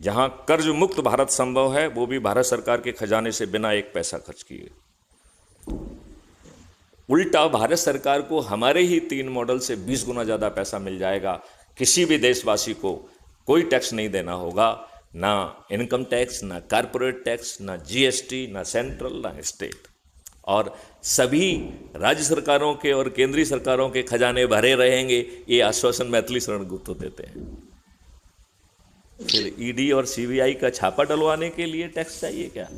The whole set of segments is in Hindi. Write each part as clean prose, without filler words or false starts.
जहां कर्ज मुक्त भारत संभव है, वो भी भारत सरकार के खजाने से बिना एक पैसा खर्च किए। उल्टा भारत सरकार को हमारे ही 3 मॉडल से 20 गुना ज़्यादा पैसा मिल जाएगा। किसी भी देशवासी को कोई टैक्स नहीं देना होगा, ना इनकम टैक्स, ना कॉरपोरेट टैक्स, ना जीएसटी, ना सेंट्रल, ना स्टेट। और सभी राज्य सरकारों के और केंद्रीय सरकारों के खजाने भरे रहेंगे, ये आश्वासन मैथिली शरण गुप्ता देते हैं। फिर ईडी और सीबीआई का छापा डलवाने के लिए टैक्स चाहिए क्या?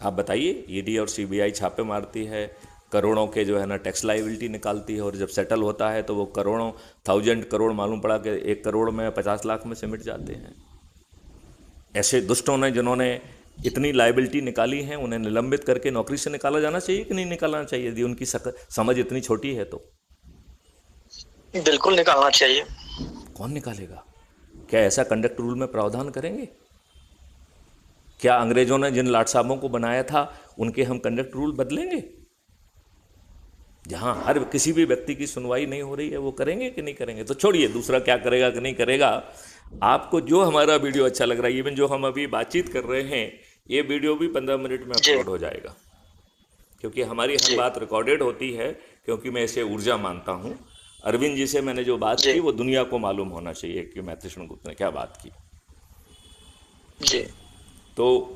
आप बताइए। ईडी और सीबीआई छापे मारती है, करोड़ों के जो है ना टैक्स लाइबिलिटी निकालती है, और जब सेटल होता है तो वो करोड़ों 1000 करोड़ मालूम पड़ा कि 1 करोड़ में 50 लाख में सिमट जाते हैं। ऐसे दुष्टों ने जिन्होंने इतनी लाइबिलिटी निकाली है, उन्हें निलंबित करके नौकरी से निकाला जाना चाहिए कि नहीं निकालना चाहिए? यदि उनकी समझ इतनी छोटी है तो बिल्कुल निकालना चाहिए। कौन निकालेगा? क्या ऐसा कंडक्ट रूल में प्रावधान करेंगे? क्या अंग्रेजों ने जिन लाट साहबों को बनाया था उनके हम कंडक्ट रूल बदलेंगे? जहां हर किसी भी व्यक्ति की सुनवाई नहीं हो रही है, वो करेंगे कि नहीं करेंगे? तो छोड़िए दूसरा क्या करेगा कि नहीं करेगा। आपको जो हमारा वीडियो अच्छा लग रहा है, इवन जो हम अभी बातचीत कर रहे हैं, ये वीडियो भी 15 मिनट में अपलोड हो जाएगा, क्योंकि हमारी हर बात रिकॉर्डेड होती है, क्योंकि मैं इसे ऊर्जा मानता हूँ। अरविंद जी से मैंने जो बात की वो दुनिया को मालूम होना चाहिए कि मैथिली शरण गुप्ता ने क्या बात की। जी। तो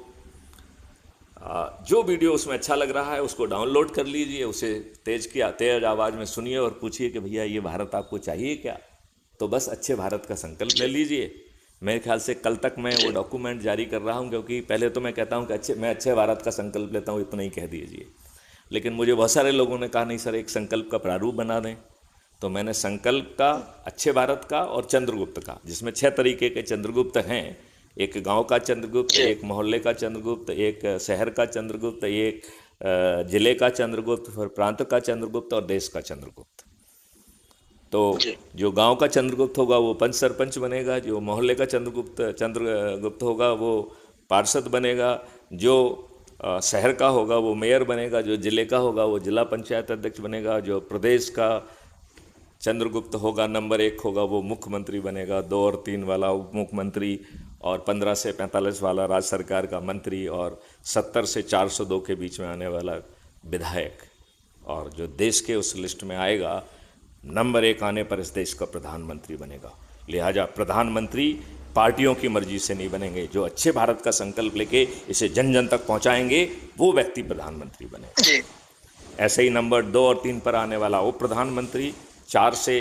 जो वीडियो उसमें अच्छा लग रहा है उसको डाउनलोड कर लीजिए, उसे तेज आवाज़ में सुनिए और पूछिए कि भैया ये भारत आपको चाहिए क्या? तो बस अच्छे भारत का संकल्प ले लीजिए। मेरे ख्याल से कल तक मैं वो डॉक्यूमेंट जारी कर रहा हूँ, क्योंकि पहले तो मैं कहता हूँ कि मैं अच्छे भारत का संकल्प लेता हूँ, इतना ही कह दीजिए। लेकिन मुझे बहुत सारे लोगों ने कहा नहीं सर, एक संकल्प का प्रारूप बना दें। तो मैंने संकल्प का, अच्छे भारत का और चंद्रगुप्त का, जिसमें 6 तरीके के चंद्रगुप्त हैं। एक गांव का चंद्रगुप्त, एक मोहल्ले का चंद्रगुप्त, एक शहर का चंद्रगुप्त, एक जिले का चंद्रगुप्त, फिर प्रांत का चंद्रगुप्त और देश का चंद्रगुप्त। तो जो गांव का चंद्रगुप्त होगा वो पंच सरपंच बनेगा, जो मोहल्ले का चंद्रगुप्त होगा वो पार्षद बनेगा, जो शहर का होगा वो मेयर बनेगा, जो जिले का होगा वो जिला पंचायत अध्यक्ष बनेगा, जो प्रदेश का चंद्रगुप्त होगा नंबर 1 होगा वो मुख्यमंत्री बनेगा, 2 और 3 वाला उप मुख्यमंत्री, और 15 से 45 वाला राज्य सरकार का मंत्री, और 70 से 402 के बीच में आने वाला विधायक। और जो देश के उस लिस्ट में आएगा नंबर 1 आने पर इस देश का प्रधानमंत्री बनेगा। लिहाजा प्रधानमंत्री पार्टियों की मर्जी से नहीं बनेंगे, जो अच्छे भारत का संकल्प लेके इसे जन जन तक पहुंचाएंगे वो व्यक्ति प्रधानमंत्री बनेगा। ऐसे ही नंबर 2 और 3 पर आने वाला उप प्रधानमंत्री, 4 से